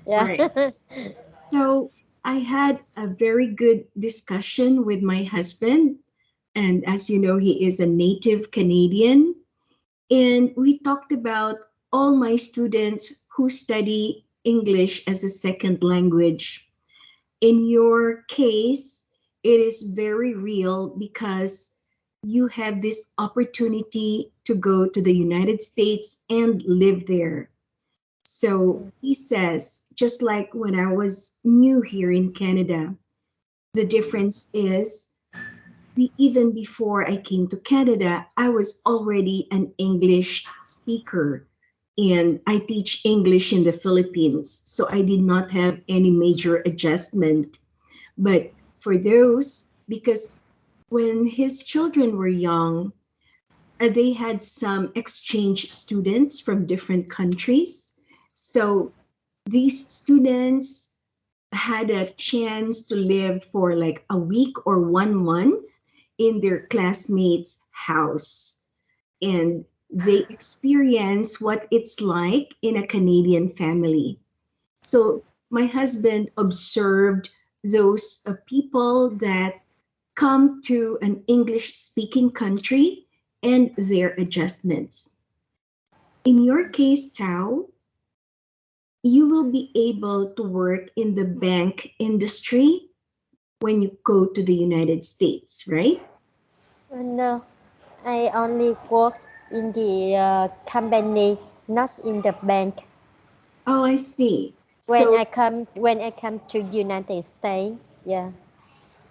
Yeah. Right. So I had a very good discussion with my husband. And as you know, he is a native Canadian. And we talked about all my students who study English as a second language. In your case, it is very real because you have this opportunity to go to the United States and live there. So he says, just like when I was new here in Canada, the difference is even before I came to Canada, I was already an English speaker and I teach English in the Philippines. So I did not have any major adjustment. But for those, because when his children were young, they had some exchange students from different countries. So these students had a chance to live for like a week or 1 month in their classmates' house. And they experience what it's like in a Canadian family. So my husband observed those people that come to an English speaking country and their adjustments. In your case, Tao, you will be able to work in the bank industry when you go to the United States, right? No, I only work in the company, not in the bank. Oh, I see. When So, I come to United States, yeah.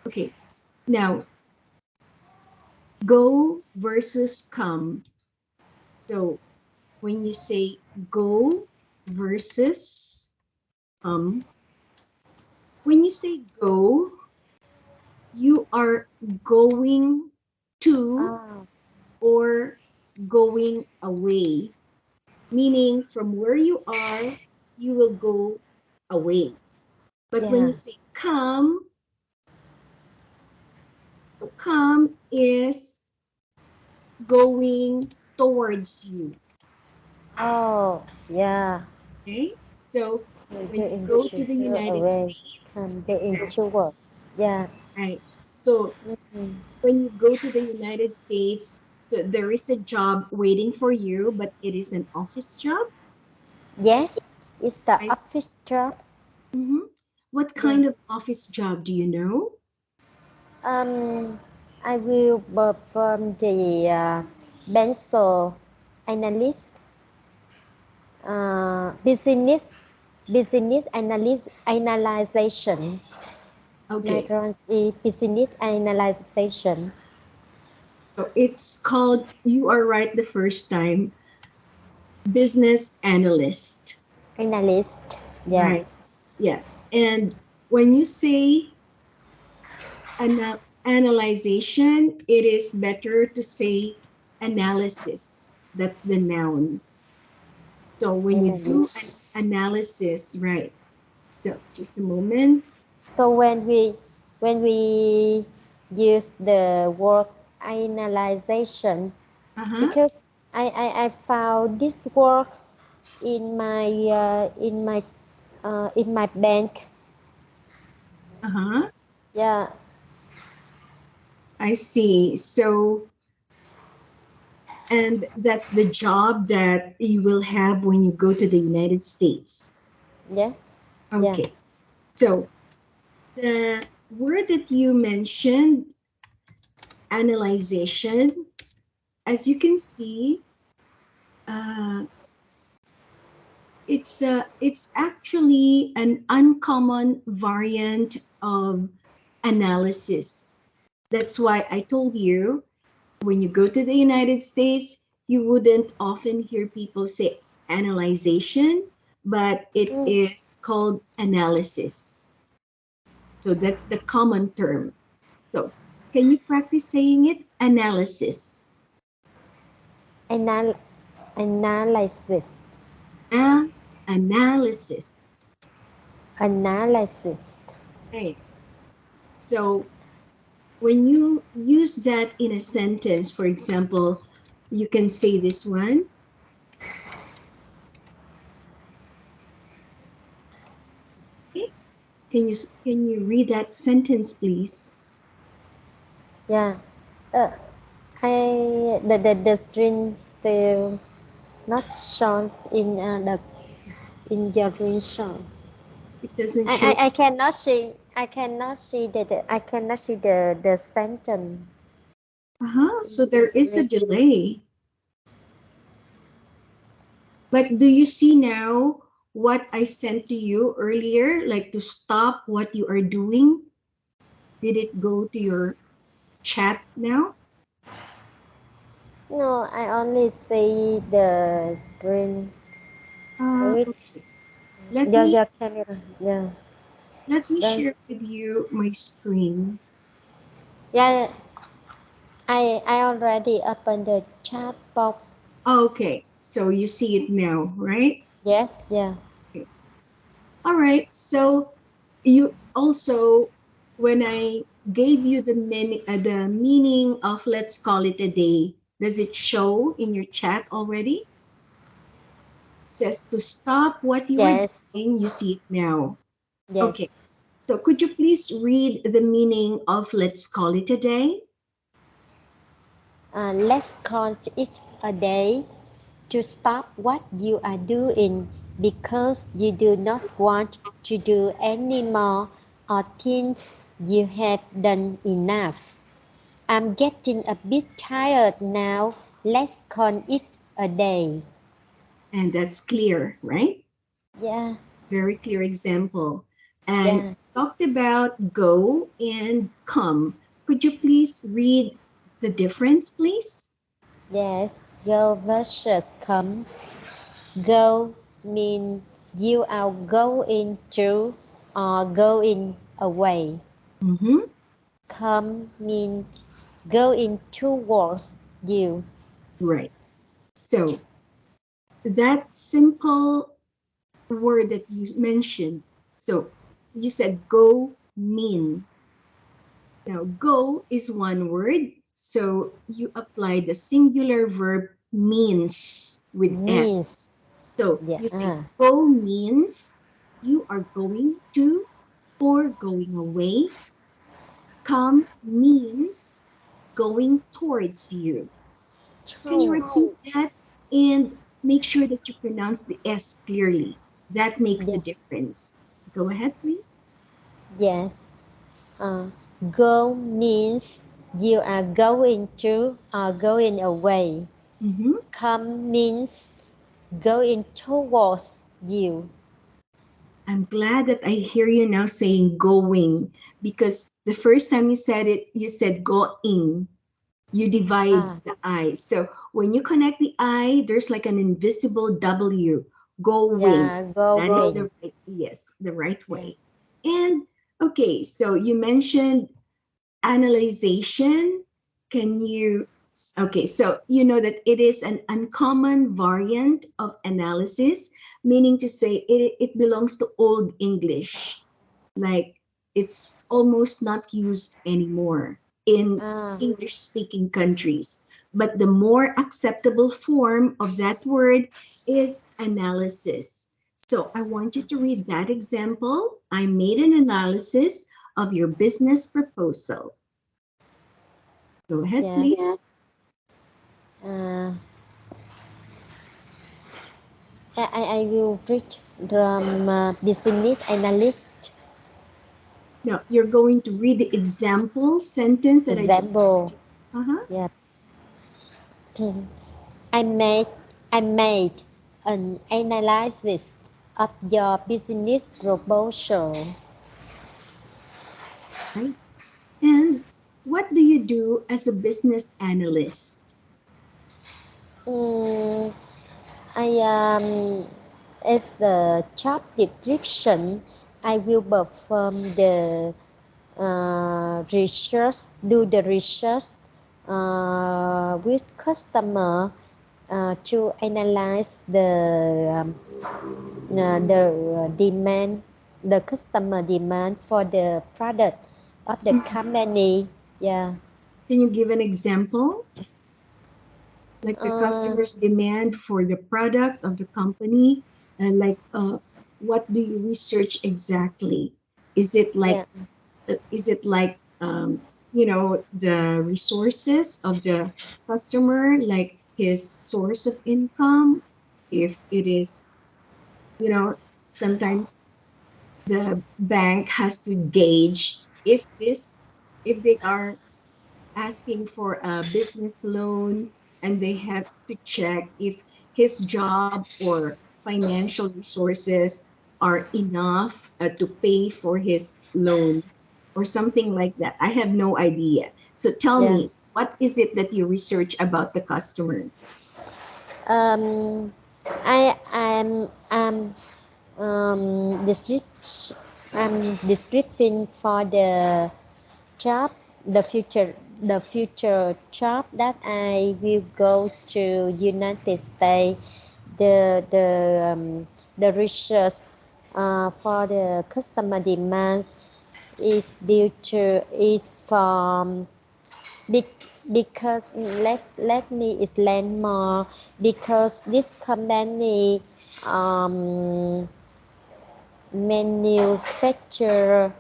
okay. Now, go versus come. So, when you say go versus come, when you say go, you are going to Oh, or going away, meaning from where you are, you will go away. But when yeah. you say come, so come is going towards you. Oh, yeah. Okay? So when you Going go to to the go United away. States, I'm going to example, work. Yeah. right? So Mm. when you go to the United States, so there is a job waiting for you, but it is an office job. Yes, it's the I see. office job. Mhm. What Yeah. kind of office job do you know? Um, I will perform the pencil analyst, business analyst analyzation. Okay. Neurons is business analyzation So it's called, you are right the first time, business analyst. analyst. Yeah. Right. Yeah. And when you say analyzation, it is better to say analysis. That's the noun. So when you do an Analyst. analysis, right? So just a moment. So when we use the word analyzation, Uh-huh. because I found this word in my in my bank. Uh-huh. Yeah. I see. So, and that's the job that you will have when you go to the United States. Yes. Yeah. Okay. So the word that you mentioned, analyzation, as you can see, uh, it's actually an uncommon variant of analysis. That's why I told you when you go to the United States, you wouldn't often hear people say analyzation, but it Mm. is called analysis. So that's the common term. So can you practice saying it? Analysis. Anal analysis. Analysis. Analysis. Right. So when you use that in a sentence, for example, you can say this one. Okay. Can you read that sentence, please? Yeah. Uh, the string still not shown in the screenshot. It doesn't show. I cannot see. I cannot see the sentence Uh-huh. in So the there is a screen. delay. But do you see now what I sent to you earlier? Like to stop what you are doing? Did it go to your chat now? No, I only see the screen. Read. Okay. Let Yeah, me yeah, tell me. Yeah, let me that's share with you my screen. yeah. I already opened the chat box. Okay. So you see it now, right? Yes, yeah. Okay. All right. So you also, when I gave you the meaning of let's call it a day, does it show in your chat already? Says to stop what you are Yes, doing. You see it now. yes. Okay. So could you please read the meaning of let's call it a day? Let's call it a day to stop what you are doing because you do not want to do any more or think you have done enough. I'm getting a bit tired now. Let's call it a day. And that's clear, right? Yeah, Very clear example. And yeah, talked about go and come. Could you please read the difference, please? yes. Go versus comes. Go mean you are going to or going away. Mm-hmm. Come mean going towards you. Right. So that simple word that you mentioned. So you said go mean. Now, go is one word. So you apply the singular verb means with S. Means So yeah. you say go means you are going to or going away. Come means going towards you. Can you True. repeat that and make sure that you pronounce the S clearly? That makes the Yeah. difference. Go ahead, please. Yes. Uh, go means you are going to or going away. Mhm. Come means going towards you. I'm glad that I hear you now saying going because the first time you said it, you said going. You divide Ah, the I. So when you connect the I, there's like an invisible W, going. yeah, That is going. the right, yes, the right Yeah. way. And okay, so you mentioned analyzation. Can you, okay, so you know that it is an uncommon variant of analysis, meaning to say it belongs to Old English. Like it's almost not used anymore in Ah, English speaking countries. But the more acceptable form of that word is analysis. So I want you to read that example. I made an analysis of your business proposal. Go ahead, yes. please. Uh, I will read from business analyst Now you're going to read the example sentence that I just example. told you. Uh-huh. Yeah. I made I made an analysis of your business proposal. Right. And what do you do as a business analyst? Mm, I as the job description, I will perform the research, do the research with customer to analyze the demand, the customer demand for the product of the Mhm. company. Yeah. Can you give an example? Like the Uh, customer's demand for the product of the company, and like what do you research exactly? Is it yeah, like is it like you know, the resources of the customer, like his source of income? If it is, you know, sometimes the bank has to gauge if this, if they are asking for a business loan, and they have to check if his job or financial resources are enough to pay for his loan or something like that. I have no idea. So tell yeah. me, what is it that you research about the customer? Um, I am descript descripting for job, the future job that I will go to United States. The research for the customer demands is due to is from because let me explain more because this company um, manufacture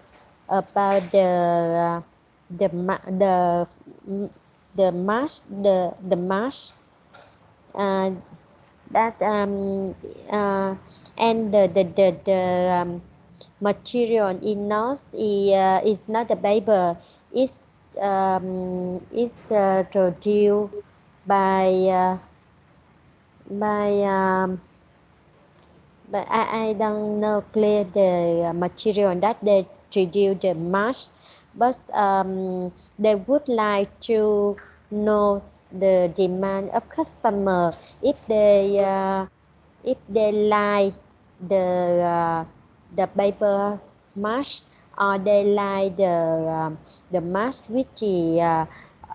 about the the mask the mask uh, that and material in us is not the paper is produced by by but I don't know clear the material that they produce the mask, but they would like to know the demand of customer if they like the paper mask or they like the mask which is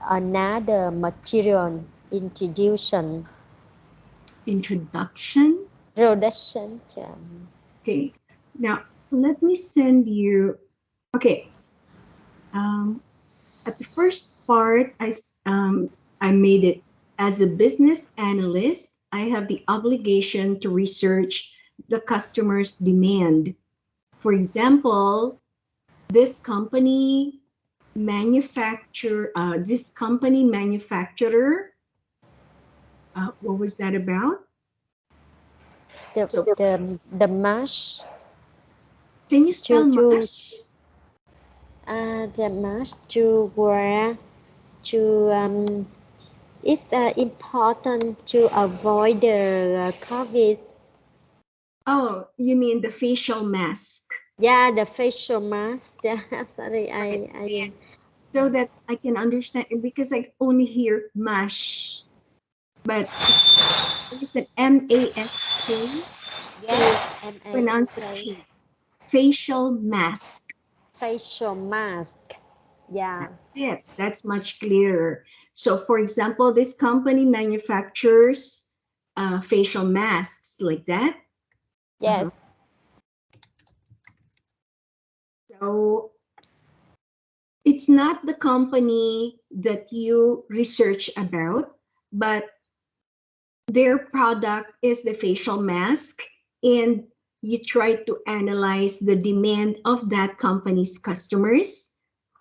another material introduction Introduction. production. Okay. Now, let me send you. Okay. Um, at the first part, I made it as a business analyst. I have the obligation to research the customer's demand. For example, this company this company manufacturer. What was that about? the So, the mash can you spell to mash? the mash to wear to it's important to avoid the COVID. Oh, you mean the facial mask? Yeah, the facial mask. Yeah, sorry, Right. I didn't. So that I can understand, because I only hear mash, but there's an M-A-S-K, so Yes, pronounce the MASK K. Facial mask. facial mask. Yeah. That's it. That's much clearer. So, for example, this company manufactures facial masks like that. Uh-huh. Yes. So, it's not the company that you research about, but their product is the facial mask, and you try to analyze the demand of that company's customers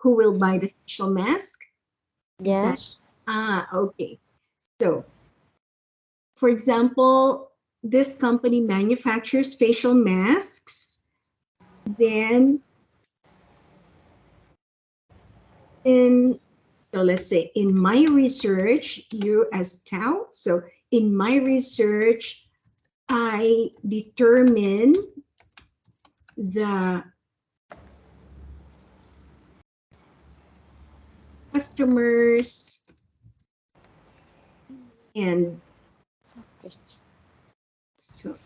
who will buy the Yes. facial mask. Is that Yes. okay? So, for example, this company manufactures facial masks. Then in so let's say in my research, you as TAO. So in my research, I determine the customers and Separate. so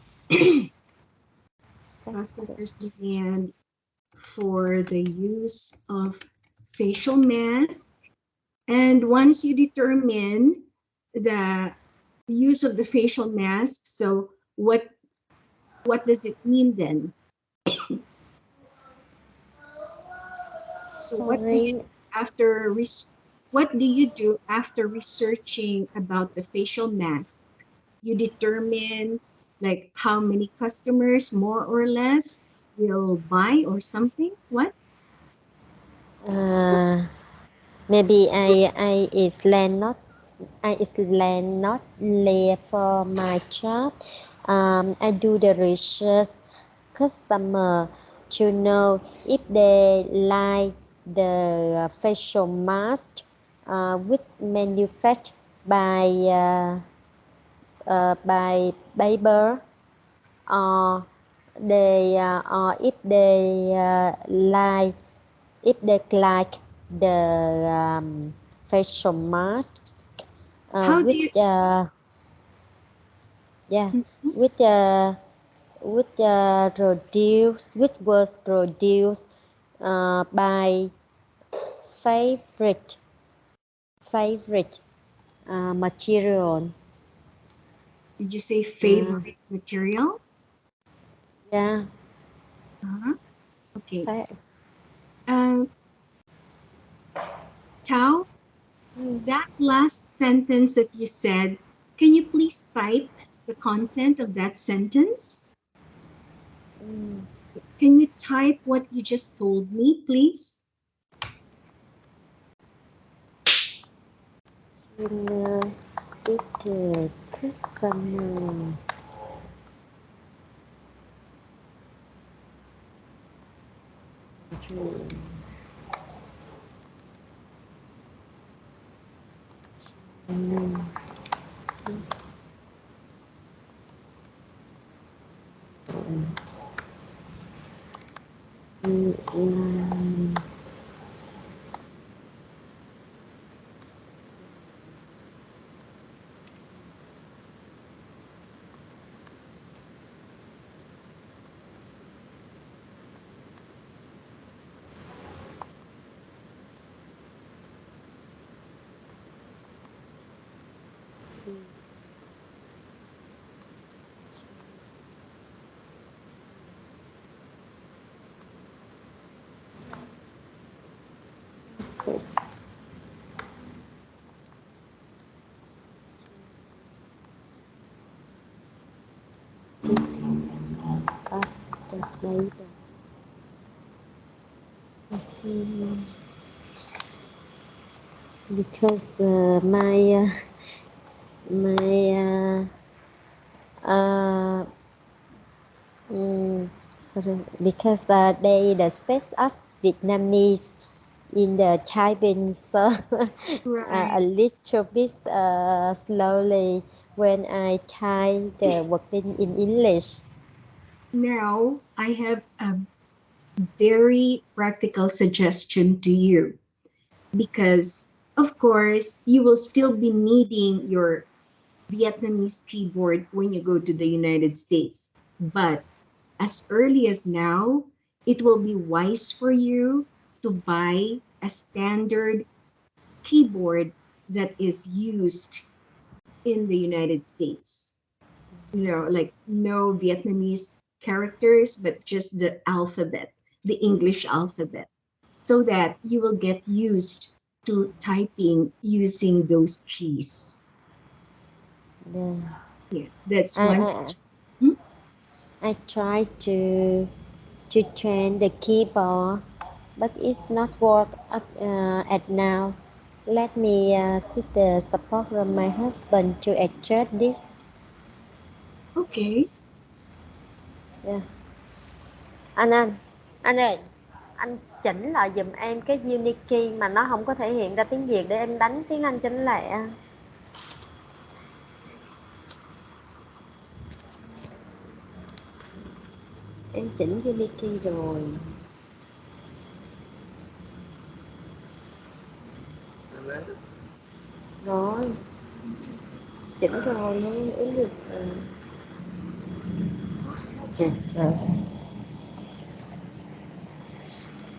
customers Separate. demand for the use of facial mask. And once you determine the use of the facial mask, so what does it mean then? So what do you Sorry. do after what do you do after researching about the facial mask? You determine. Like how many customers, more or less, will buy or something? What? Uh, maybe I is land not I is land not late for my job. I do the research customer to know if they like the facial mask with manufactured by Baber, or or if they like the facial mask How do with you? yeah Mhm. with which was produced by favorite favorite material. Did you say uh, favorite material? yeah Uh-huh. Okay. fa- Um, Tao, mm, that last sentence that you said, can you please type the content of that sentence? mm, Can you type what you just told me, please? you know, with the customer. Mm, mm, mm, of the labor. Because my uh, sorry, because they the space of Vietnamese in the typing, so a Right. little bit slowly when I type the working in English. Now, I have a very practical suggestion to you because, of course, you will still be needing your Vietnamese keyboard when you go to the United States. But as early as now, it will be wise for you to buy a standard keyboard that is used in the United States. Like no Vietnamese characters, but just the alphabet, the English alphabet, so that you will get used to typing using those keys. Yeah. Yeah, that's I, one. I Hmm? I try to train the keyboard, but it's not work up at now. Let me seek the support from my husband to adjust this. Okay. Yeah. Anh ơi, anh chỉnh lại giùm em cái Unity mà nó không có thể hiện ra tiếng Việt để em đánh tiếng Anh cho nó lẹ. Em chỉnh Unity rồi. Rồi, chỉnh rồi nó English.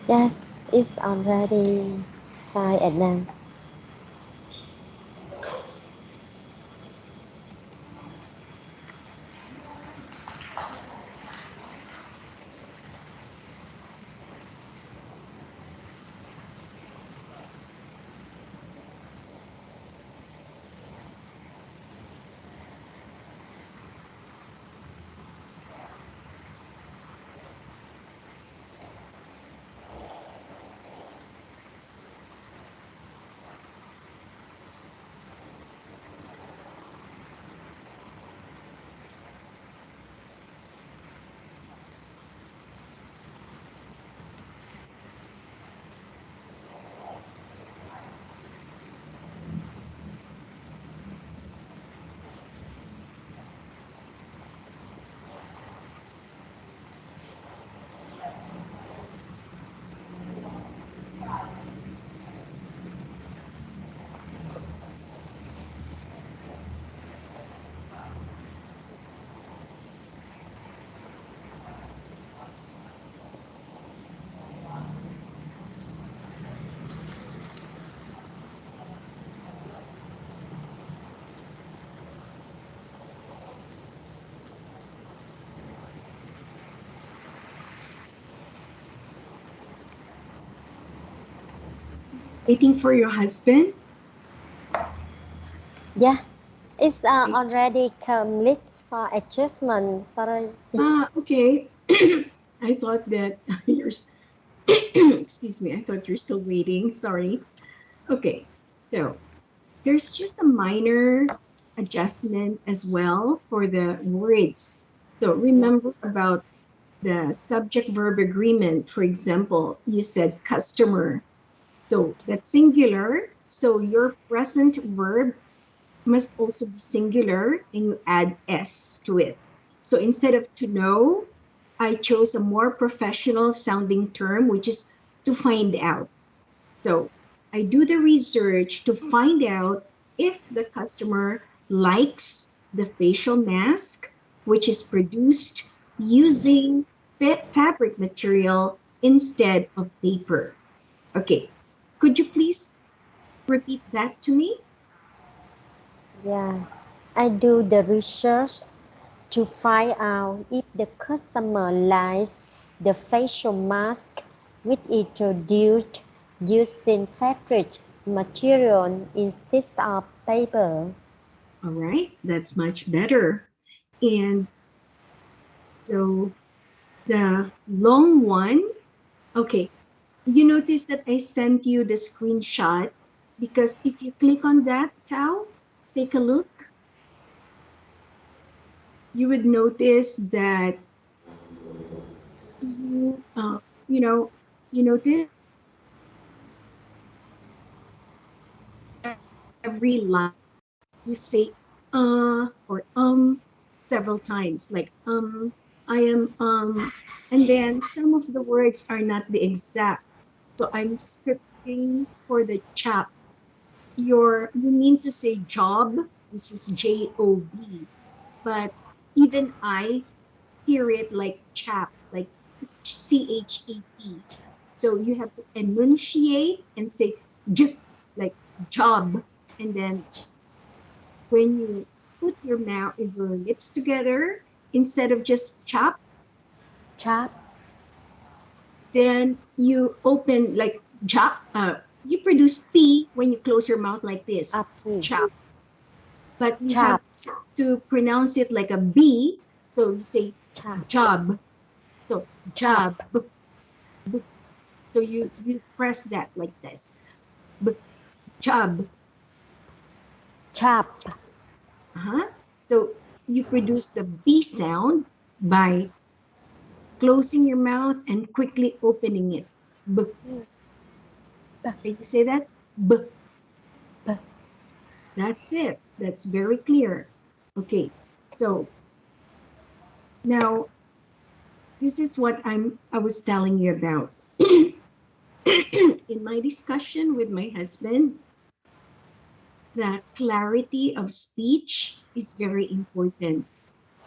Yes, it's already fine at now. Waiting for your husband? Yeah, it's Okay. already complete for adjustment. Sorry. Ah, okay. I thought that excuse me, I thought you're still waiting. Sorry. Okay. So there's just a minor adjustment as well for the words. So Yeah. remember about the subject verb agreement. For example, you said customer. So that's singular. So your present verb must also be singular and you add S to it. So instead of to know, I chose a more professional sounding term, which is to find out. So I do the research to find out if the customer likes the facial mask, which is produced using fabric material instead of paper. Okay, could you please repeat that to me? Yeah. I do the research to find out if the customer likes the facial mask which is produced using fabric material instead of paper. All right, that's much better. And so the long one, okay, you notice that I sent you the screenshot because if you click on that, Tao, take a look, you would notice that you, you know, you notice every line you say or several times, like I am and then some of the words are not the exact. So I'm scripting for the chap. You mean to say job, which is JOB, but even I hear it like chap, like CHAP. So you have to enunciate and say j, like job, and then when you put your lips together instead of just chop, Chop, then you open like chop. You produce p when you close your mouth like this, up to chop. But you have chop, to pronounce it like a b, so you say chop, job. So chop, job. B. So you press that like this, b, job. chop, Uh-huh. So you produce the b sound by closing your mouth and quickly opening it. B. b, Can you say that? B. b. That's it. That's very clear. Okay. So now this is what I was telling you about. In my discussion with my husband, the clarity of speech is very important,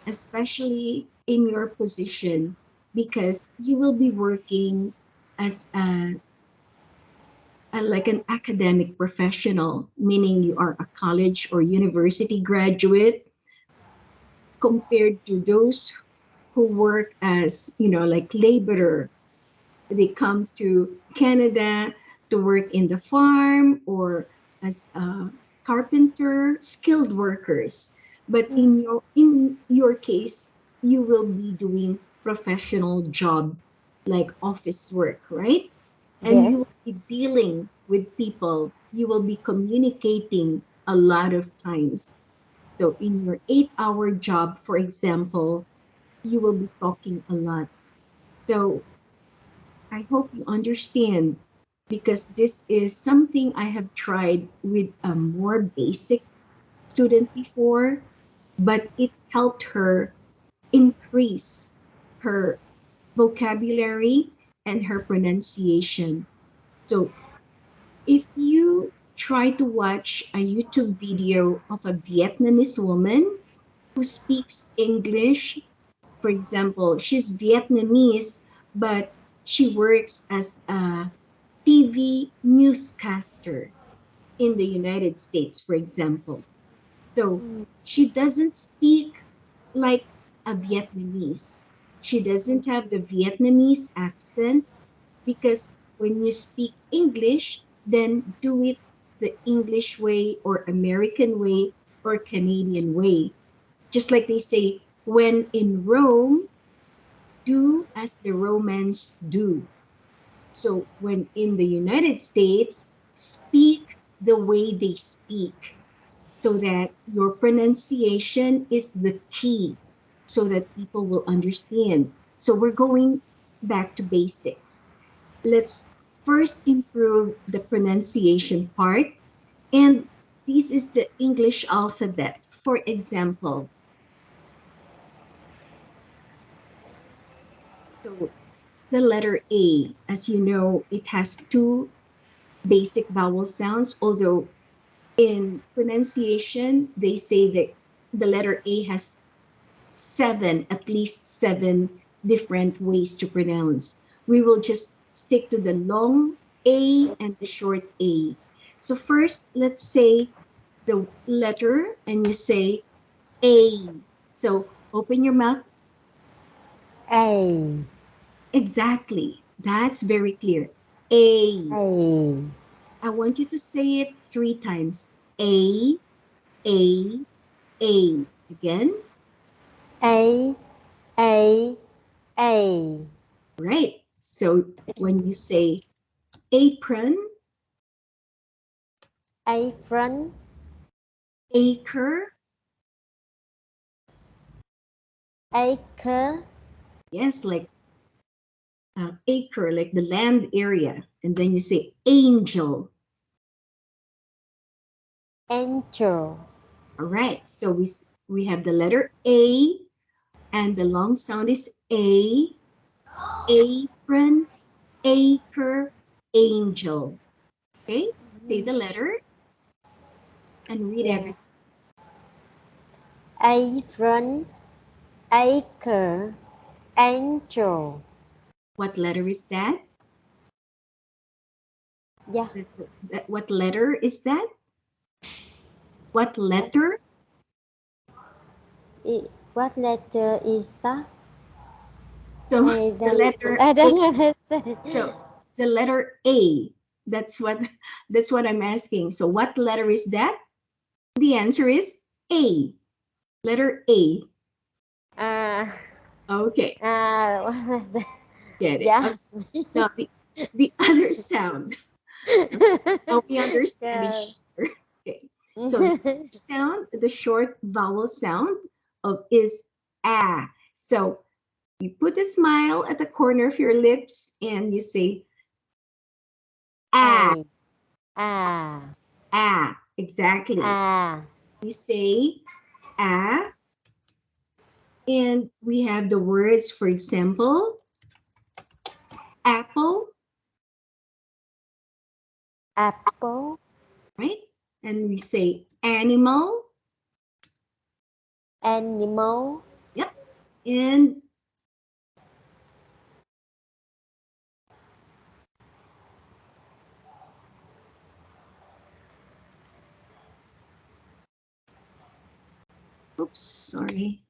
especially in your position, because you will be working as like an academic professional, meaning you are a college or university graduate, compared to those who work as, like laborer. They come to Canada to work in the farm or as a carpenter, skilled workers. But in your case, you will be doing professional job like office work, right? And you Yes, will be dealing with people. You will be communicating a lot of times. So in your 8-hour job, for example, you will be talking a lot. So I hope you understand because this is something I have tried with a more basic student before, but it helped her increase her vocabulary and her pronunciation. So if you try to watch a YouTube video of a Vietnamese woman who speaks English, for example, she's Vietnamese, but she works as a TV newscaster in the United States, for example. So she doesn't speak like a Vietnamese. She doesn't have the Vietnamese accent because when you speak English, then do it the English way or American way or Canadian way. Just like they say, when in Rome, do as the Romans do. So when in the United States, speak the way they speak so that your pronunciation is the key so that people will understand. So we're going back to basics. Let's first improve the pronunciation part. And this is the English alphabet. For example, so the letter A, as you know, it has two basic vowel sounds, although in pronunciation, they say that the letter A has at least seven different ways to pronounce. We will just stick to the long A and the short A. So first, let's say the letter and you say A. So open your mouth. A. Exactly. That's very clear. A. A. I want you to say it 3 times. A, A, A. Again. A. A. A. Right. So when you say apron, Apron. acre, Acre. yes, like acre, like the land area. And then you say angel. Angel. All right. So we have the letter A and the long sound is A, apron, acre, angel. Okay. Say the letter and read Yeah. everything. Apron. Acre. Angel. What letter is that? Yeah. What letter is that? What letter? What letter is that? So the letter I A. don't understand. So the letter A. That's what that's what I'm asking. So what letter is that? The answer is A. Letter A. Uh, Okay, what was that? get it. Okay. Yes. Now the other sound. Now we understand Yeah. each other. Okay. So the sound, the short vowel sound of is A. So you put a smile at the corner of your lips and you say A, A. Ah. A. Exactly. Ah. You say A, and we have the words, for example, apple, Apple. right? And we say animal, Animal. yep. And oops, sorry.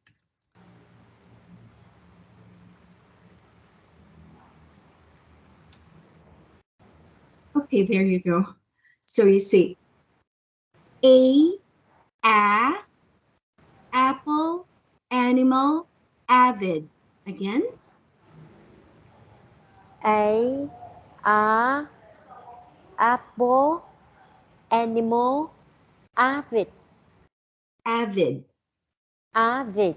Okay, there you go. So you say a, apple, animal, avid. Again, A. A. Apple. Animal. Avid. avid, Avid.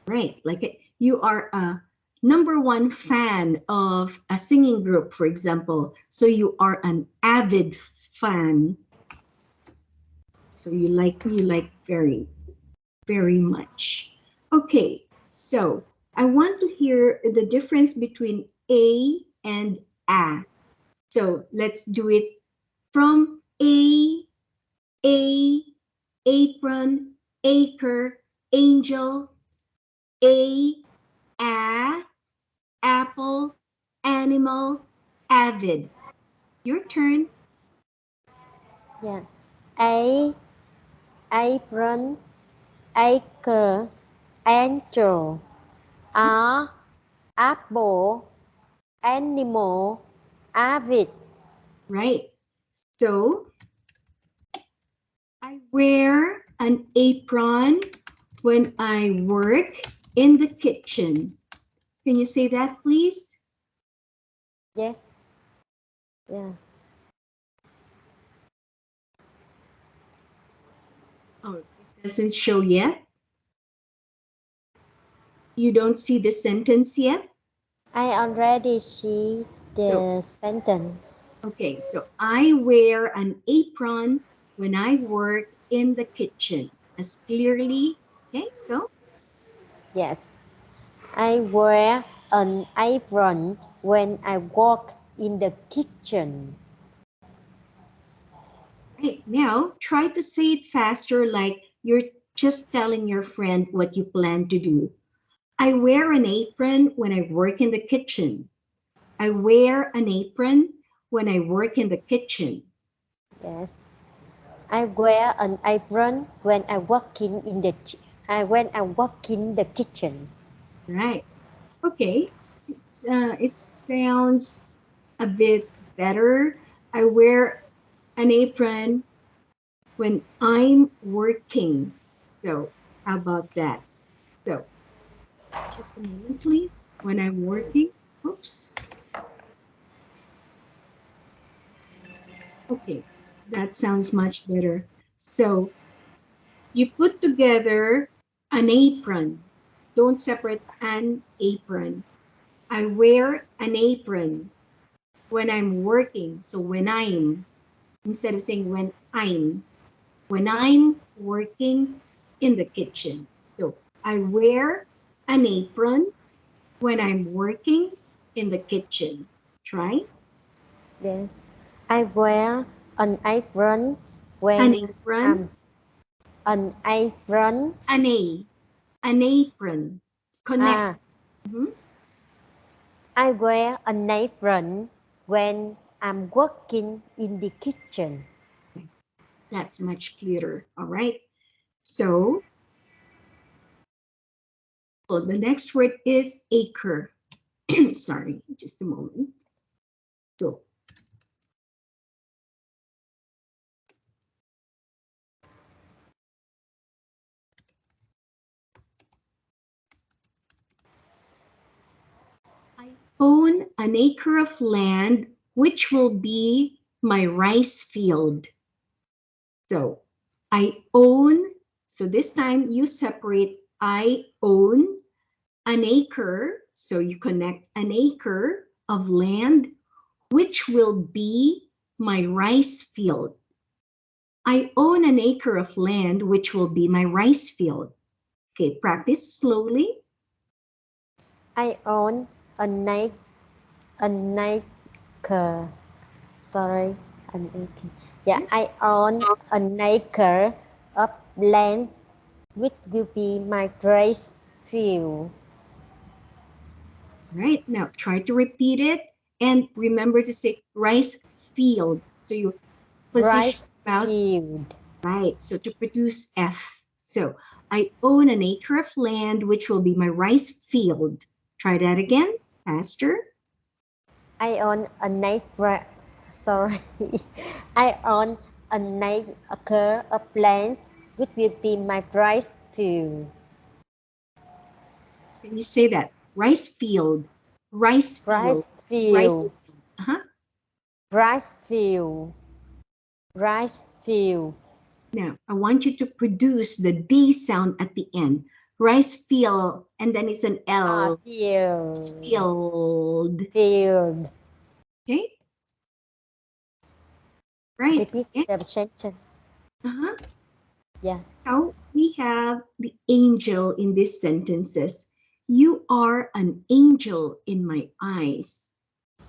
right? Like you are a number one fan of a singing group, for example. So you are an avid fan. So you like very much. Okay, so I want to hear the difference between A and A. So let's do it from A, apron, acre, angel, A, apple, animal, avid. Your turn. Yeah. A. Apron. Acre. Angel. A. Apple. Animal. Avid. Right. So I wear an apron when I work in the kitchen. Can you say that, please? Yes. Yeah. Oh, it doesn't show yet. You don't see the sentence yet? I already see So, the sentence. okay, so I wear an apron when I work in the kitchen. As clearly, okay, go. Yes. I wear an apron when I work in the kitchen. Right, now try to say it faster like you're just telling your friend what you plan to do. I wear an apron when I work in the kitchen. I wear an apron when I work in the kitchen. Yes. I wear an apron when I working in the when I work in the kitchen. Right. Okay. It sounds a bit better. I wear an apron when I'm working. So how about that? So just a moment, please. When I'm working. Oops. Okay. That sounds much better. So you put together an apron. Don't separate an apron. I wear an apron when I'm working. So instead of saying when I'm working in the kitchen. So I wear an apron when I'm working in the kitchen. Try Yes. I wear an apron an when apron, an apron. an a, an apron. Connect. Ah, Mhm. I wear an apron when I'm working in the kitchen. That's much clearer. All right. So well, the next word is acre. Sorry, just a moment. So I own an acre of land, which will be my rice field. So I own, so this time you separate I own an acre. So you connect an acre of land, which will be my rice field. I own an acre of land, which will be my rice field. Okay, practice slowly. I own an acre. Sorry, an acre. Yeah, Yes. I own an acre of land, which will be my rice field. All right, now try to repeat it and remember to say rice field. So you position Rice about field. right. So to produce F. So I own an acre of land, which will be my rice field. Try that again, faster. I own an acre. Sorry, I own an acre of land, which will be my rice field. Can you say that? Rice field, rice field, Rice rice field. field. Uh-huh. Rice field. Rice field. Now, I want you to produce the D sound at the end. Rice field, and then it's an Ah, L. field. Field. Field. Okay, right. Repeat the Next. sentence. Uh-huh. Yeah. Now we have the angel in these sentences. You are an angel in my eyes.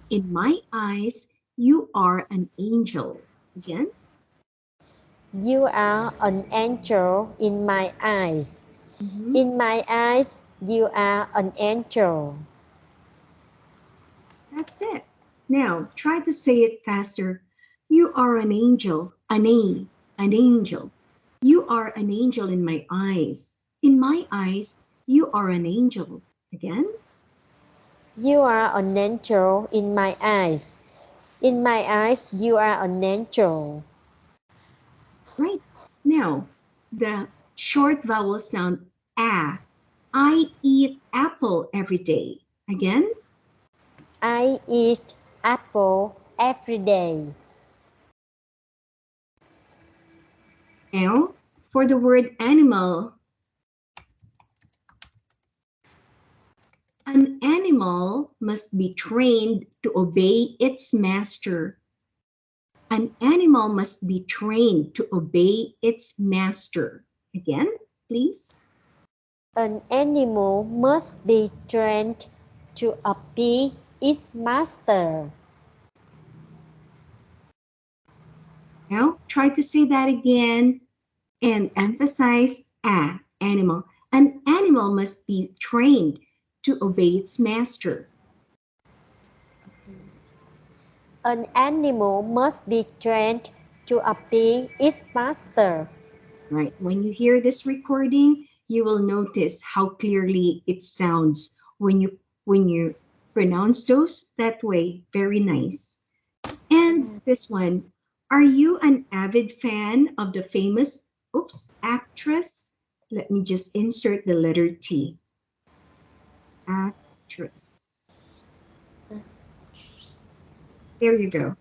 In my eyes, you are an angel. Again. You are an angel in my eyes. Mhm. In my eyes, you are an angel. That's it. Now try to say it faster. You are an angel, an angel. You are an angel in my eyes. In my eyes, you are an angel. Again. You are an angel in my eyes. In my eyes, you are a natural. Right. Now, the short vowel sound a. I eat apple every day. Again, I eat apple every day. now for the word animal. An animal must be trained to obey its master. An animal must be trained to obey its master. Again, please. An animal must be trained to obey its master. Now, try to say that again and emphasize animal. An animal must be trained to obey its master. An animal must be trained to obey its master. Right. When you hear this recording, you will notice how clearly it sounds when you pronounce those that way. Very nice. And this one, are you an avid fan of the famous actress? Let me just insert the letter T. Actress. There you go.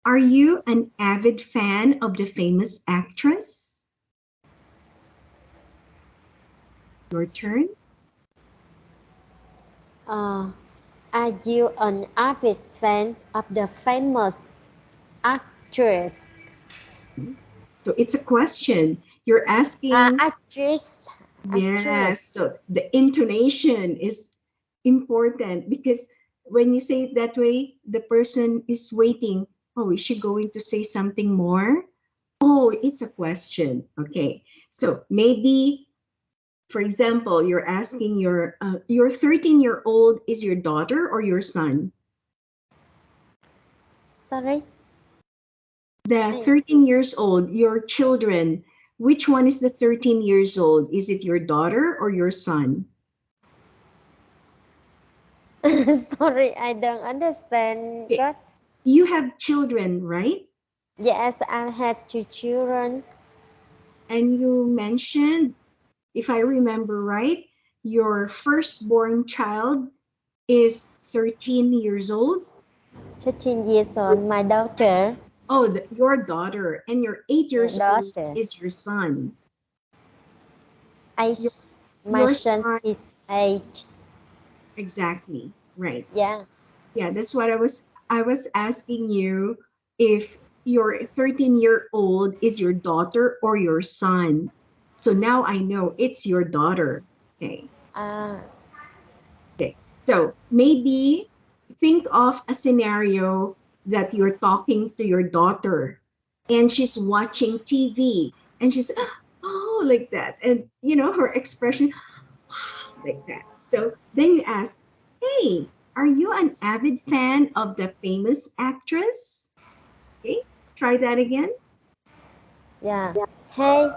Are you an avid fan of the famous actress? Your turn. Are you an avid fan of the famous actress? So it's a question. You're asking, Actress. yes. Actress. So the intonation is important because when you say it that way, the person is waiting. Oh, is she going to say something more? Oh, it's a question. Okay. So maybe, for example, you're asking your 13-year-old is your daughter or your son? Sorry. The 13 years old, your children, which one is the 13 years old? Is it your daughter or your son? Sorry, I don't understand. Okay. God. You have children, right? Yes, I have two children. And you mentioned, if I remember right, your firstborn child is 13 years old. 13 years old. My daughter. Oh, your daughter, and your 8 years old Daughter. is your son. I, Your, my your son son, is 8. exactly, right. Yeah. Yeah, that's what I was asking you if your 13-year-old is your daughter or your son. So now I know it's your daughter. Okay. Uh, Okay. So maybe think of a scenario that you're talking to your daughter and she's watching TV and she's oh like that, and her expression like that. So then you ask, hey, are you an avid fan of the famous actress? Okay, try that again. yeah. Hey,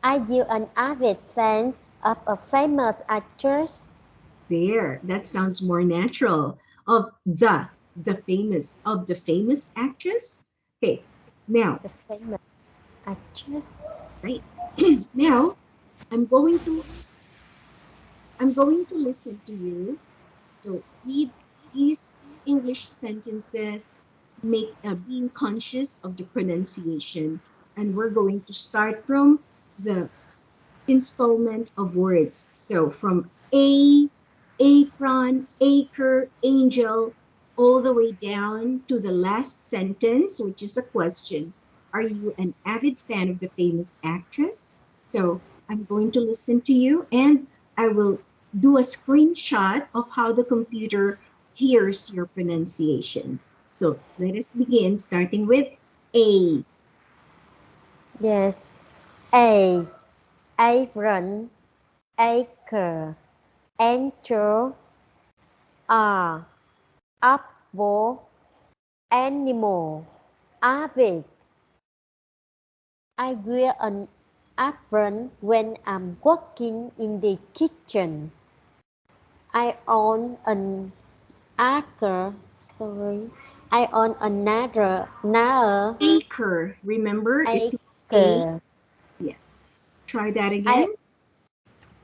are you an avid fan of a famous actress? There, that sounds more natural. Of the famous actress. Okay, now, The famous actress? right. Now, I'm going to I'm going to listen to you. So read these English sentences, make being conscious of the pronunciation, and we're going to start from the installment of words. So from apron, acre, angel, all the way down to the last sentence, which is a question. Are you an avid fan of the famous actress? So I'm going to listen to you and I will do a screenshot of how the computer hears your pronunciation. So let us begin starting with A. Yes. A. Apron. Acre. Enter. R. Apple. Animal. Avid. I wear an apron when I'm working in the kitchen. I own an acre. Sorry. I own another Acre. Remember, it's a. acre. Yes. Try that I again.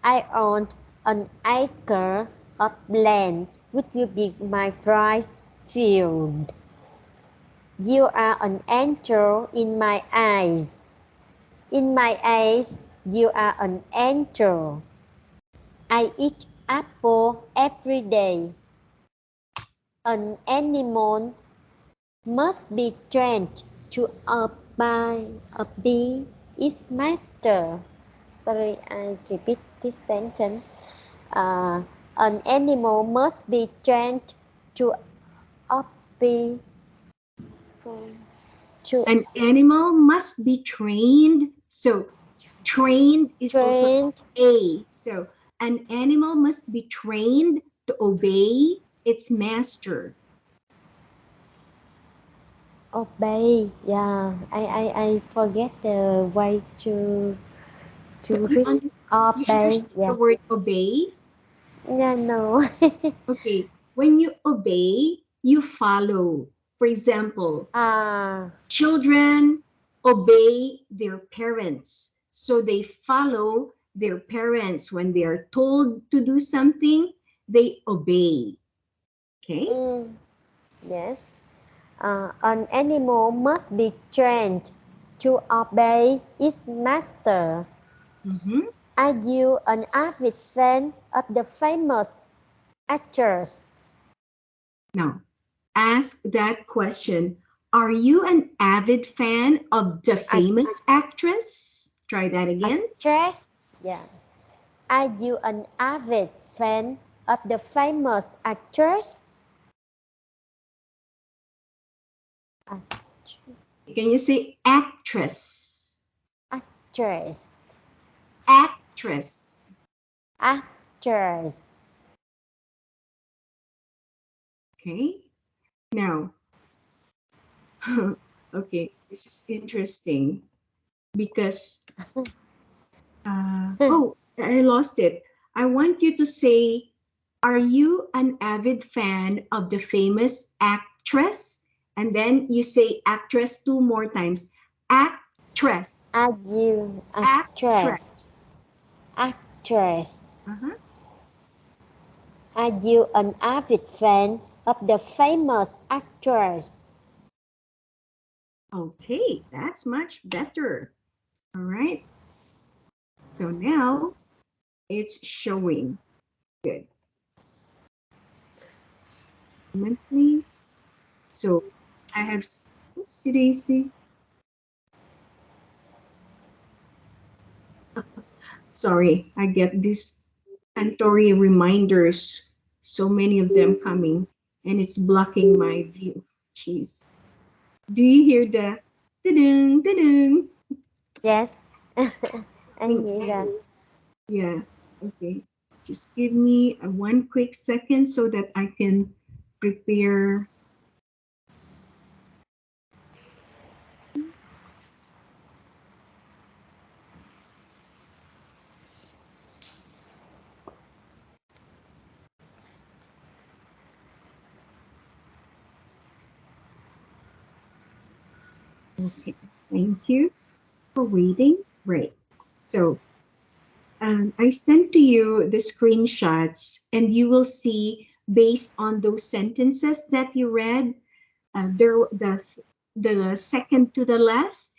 I own an acre of land, which will be my rice field. You are an angel in my eyes. In my eyes, you are an angel. I eat apple every day. An animal must be trained to obey its master. Sorry, I repeat this sentence. Uh, an animal must be trained to obey. To An animal must be trained. So trained is also trained, a. So an animal must be trained to obey its master. obey. Yeah, I forget the way So to reach you obey. understand the Yeah, word obey? yeah, no. Okay. When you obey, you follow. For example, Ah, children obey their parents. So they follow their parents. When they are told to do something, they obey. Okay? mm, yes. An animal must be trained to obey its master. Mhm. Are you an avid fan of the famous actors? Now, ask that question. Are you an avid fan of the famous actress? Try that again. Actress? Yeah. Are you an avid fan of the famous actors? Actress. Can you say actress? Actress. Actress. Actors. Okay. Now, okay, this is interesting because, oh, I lost it. I want you to say, are you an avid fan of the famous actress? And then you say actress two more times. Actress. Are you actress? Actress. Actress. Uh-huh. Are you an avid fan of the famous actress? Okay, that's much better. All right. So now it's showing. Good. Moment, please. So I have, oopsie daisy. Sorry, I get these Antori reminders, so many of them coming, and it's blocking my view. Jeez. Do you hear the da-ding, da-ding? Yes. I Coming hear that. in. Yeah, okay. Just give me a one quick second so that I can prepare. Okay, thank you for waiting. Right. So I sent to you the screenshots, and you will see based on those sentences that you read, there the second to the last,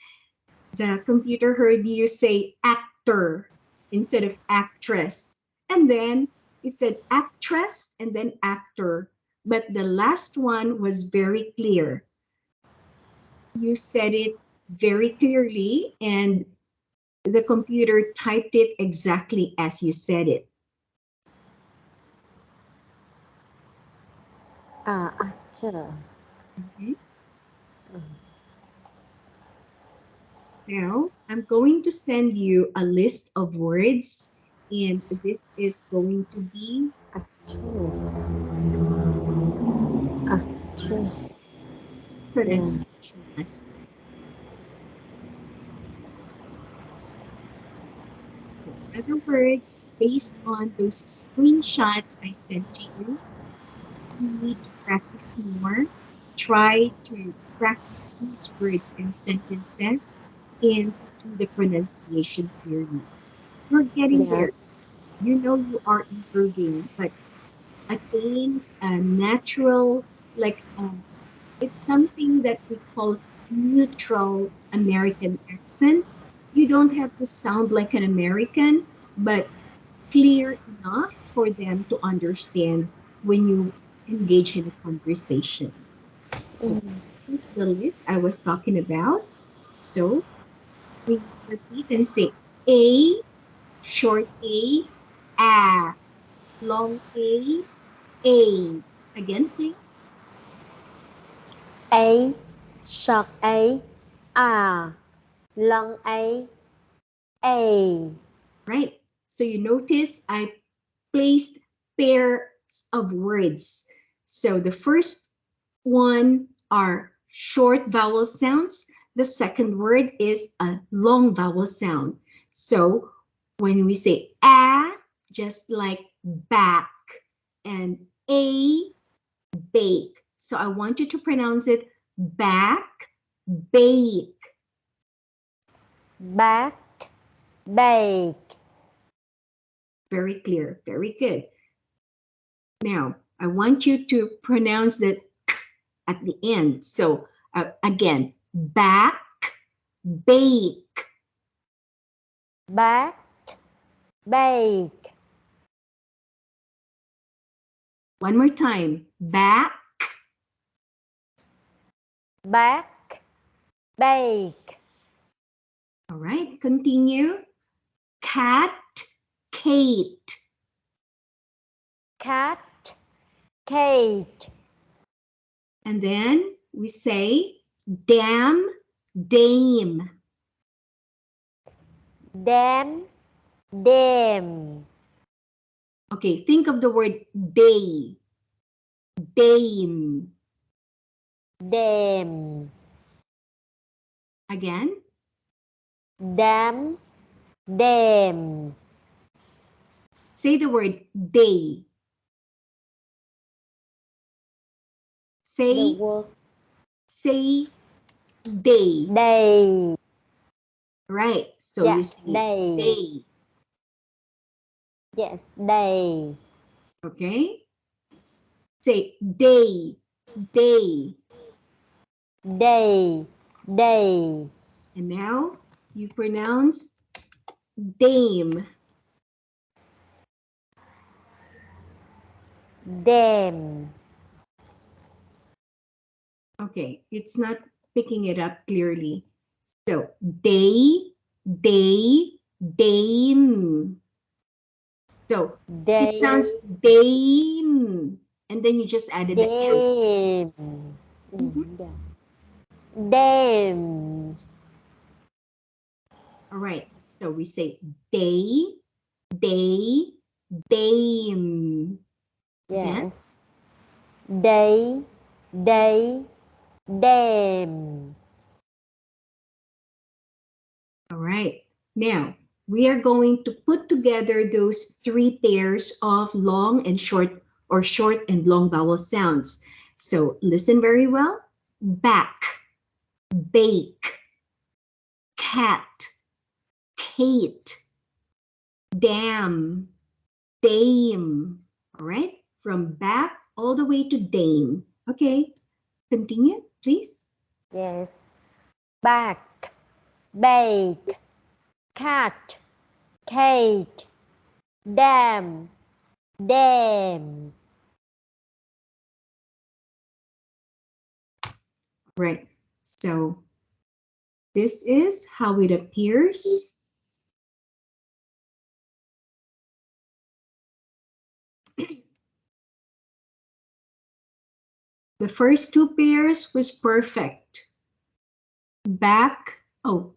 the computer heard you say actor instead of actress, and then it said actress and then actor, but the last one was very clear. You said it very clearly, and the computer typed it exactly as you said it. Actor. Okay. Now, I'm going to send you a list of words, and this is going to be Actress. Actress. Yeah. pronunciation lesson. So, in other words, based on those screenshots I sent to you, you need to practice more try to practice these words and sentences and do the pronunciation clearly. You're getting Yes. there. You know you are improving, but attain a natural, like it's something that we call neutral American accent. You don't have to sound like an American, but clear enough for them to understand when you engage in a conversation. So Mm. this is the list I was talking about. So we repeat and say A, short A, long A. Again, please. A, short A, long A. Right. So you notice I placed pairs of words. So the first one are short vowel sounds. The second word is a long vowel sound. So when we say a, just like back, and a, bake. So I want you to pronounce it back, bake. Bake, bake. Very clear, very good. Now, I want you to pronounce the at the end. So again, back, bake. Bake, bake. One more time, back. Bake, bake. All right, continue. Cat, Kate. Cat, Kate. And then we say damn, dame. Dam, dam. Okay, think of the word day, dame. Dam. Again, Dam, dam. say the word day. The Say, word say day. day. Right, so Yeah, you say day. day. Yes, day. Okay, say day, day. Day, day. And now you pronounce dame. Dam. Okay, it's not picking it up clearly. So day, day, dame. So it Day, sounds dame. And then you just added the M. dam. Mhm. Yeah. Dam. All right, so we say day, day, dame. Again. Yes. Day, day, dam. All right. Now, we are going to put together those three pairs of long and short or short and long vowel sounds. So listen very well. Back, bake, cat, Kate, dam, dame. All right. From back all the way to dame. Okay. Continue, please. Yes. Back, bake, cat, Kate, dam, dam. Right. So this is how it appears. The first two pairs was perfect. Back, oh,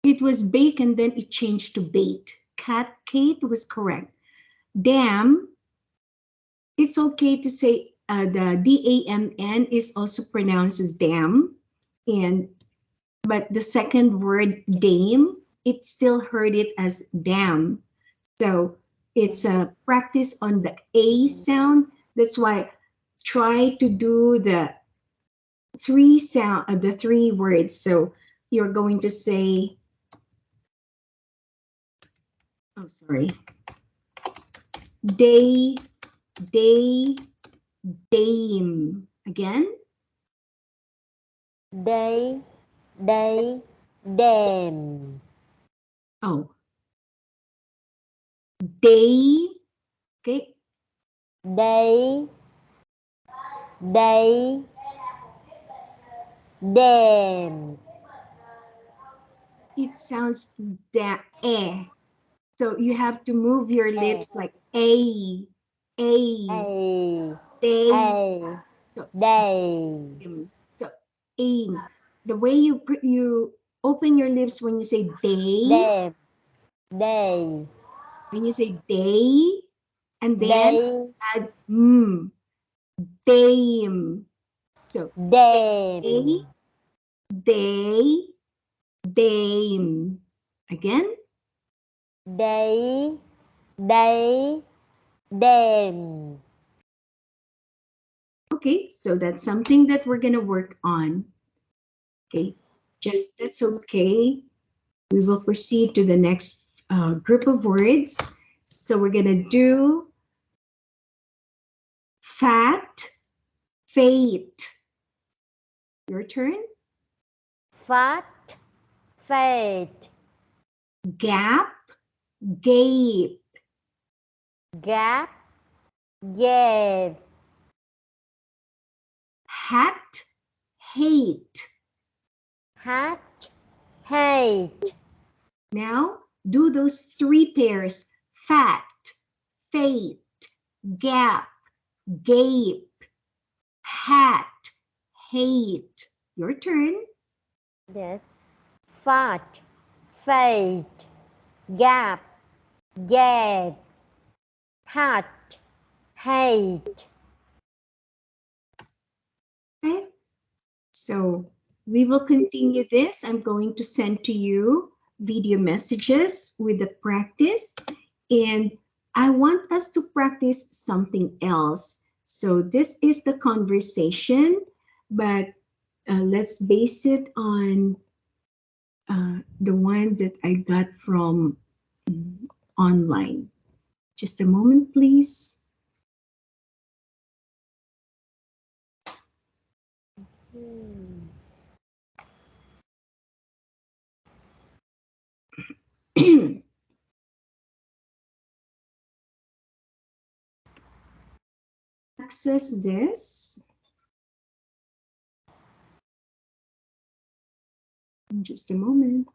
it was bake and then it changed to bait. Cat, Kate was correct. Dam, it's okay to say the D-A-M-N is also pronounced as dam. And but the second word dame, it still heard it as dam. So it's a practice on the A sound. That's why try to do the three words. So you're going to say, oh, sorry, day, day, dame. Again. Day, day, dame. Oh, day. Okay. Day, day, dame. It sounds da eh. So you have to move your A, lips like a, a, day. a, So day. so aim. The way you open your lips when you say day, Dame, day, when you say day, and then day, add dame. So day, dame. day, dame. Again. Day, day, dame. Okay, so that's something that we're gonna work on. Okay, just that's okay. We will proceed to the next group of words. So we're gonna do fat, fate. Your turn. Fat, fate. Gap, gape. Gap, gave. Hat, hate. Hat, hate. Now do those three pairs. Fat, fate, gap, gape, hat, hate. Your turn. Yes. Fat, fate. Gap, gave. Hat, hate. Okay. So we will continue this. I'm going to send to you video messages with the practice, and I want us to practice something else. So this is the conversation, but let's base it on the one that I got from online. Just a moment, please. Access this in just a moment.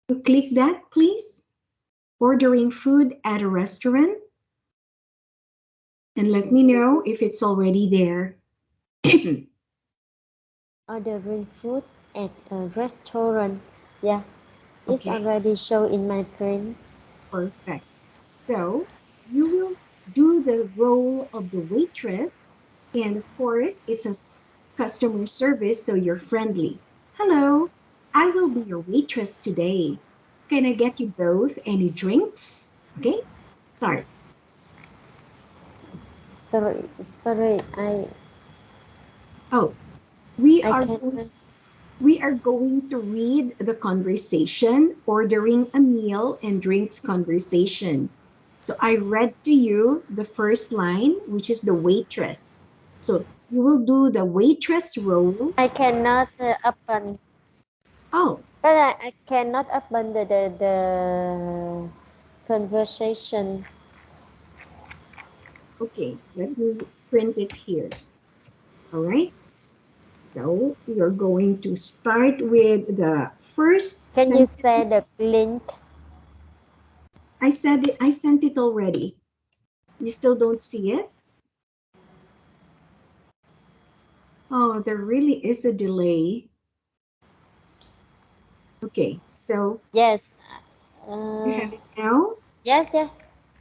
So click that, please. Ordering food at a restaurant, and let me know if it's already there. Ordering food at a restaurant. Yeah, it's Okay, already shown in my print. perfect. So you will do the role of the waitress, and of course, it's a customer service, so you're friendly. Hello, I will be your waitress today. Can I get you both any drinks? Okay, start. Sorry, Oh, we I are cannot. we are going to read the conversation, ordering a meal and drinks conversation. So I read to you the first line, which is the waitress. So you will do the waitress role. I cannot open. Oh, But I cannot open the conversation. okay. Let me print it here. All right. So you're going to start with the first Can you say sentence. the link? I said it, I sent it already. You still don't see it? Oh, there really is a delay. Okay, so Yes. you Uh, have it now? yes, yeah.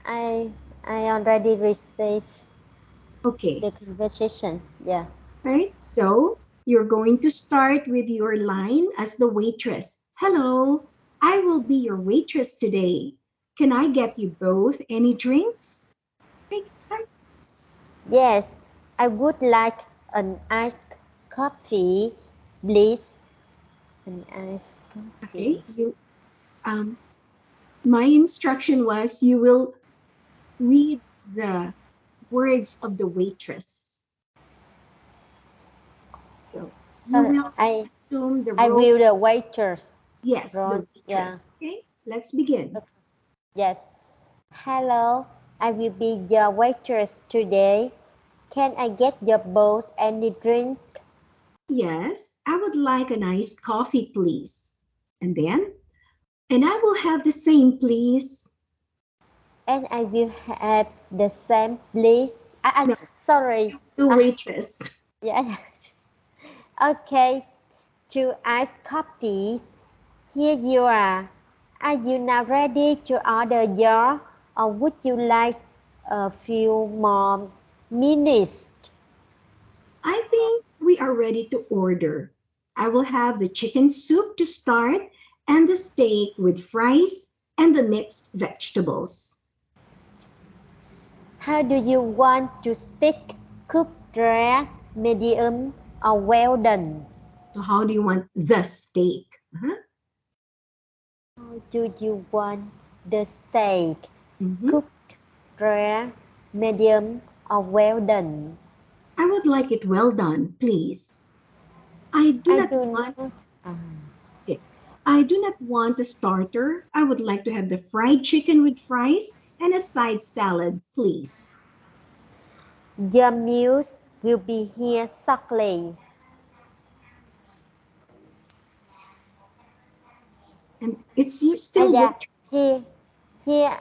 I I already received Okay, the conversation. Yeah. right. So you're going to start with your line as the waitress. Hello, I will be your waitress today. Can I get you both any drinks? Take start. Yes, I would like an iced coffee, please. An iced Okay, coffee. you my instruction was you will read the words of the waitress. So you Sorry, will assume the I role. will the waitress. Yes, the Right, yeah. waitress. Okay, let's begin. Yes. Hello, I will be your waitress today. Can I get your both any drink? Yes, I would like an iced coffee, please. And then, and I will have the same, please. And I will have the same, please. No, Sorry. the Uh, waitress. yeah. Okay. Two iced coffees. Here you are. Are you now ready to order your, or would you like a few more minutes? I think we are ready to order. I will have the chicken soup to start and the steak with fries and the mixed vegetables. How do you want to stick? Cooked rare, medium, or well done? So, how do you want the steak? Uh-huh. How do you want the steak? Mhm. Cooked rare, medium, or well done? I would like it well done, please. I do I not do want not. Uh, Okay. I do not want a starter. I would like to have the fried chicken with fries and a side salad, please. your meals will be here shortly. And it's still Yeah, waitress. here, here,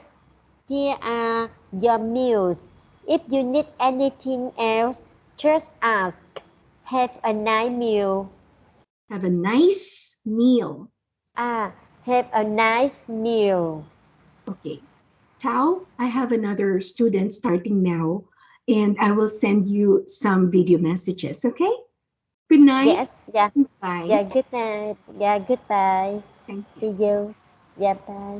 here are your meals. If you need anything else, just ask. Have a nice meal. Have a nice meal. Ah, have a nice meal. Okay. Tao, I have another student starting now, and I will send you some video messages, okay? Good night. Yes, yeah, Bye. yeah, good night. Yeah, goodbye. Thank you. See you. Yeah, bye.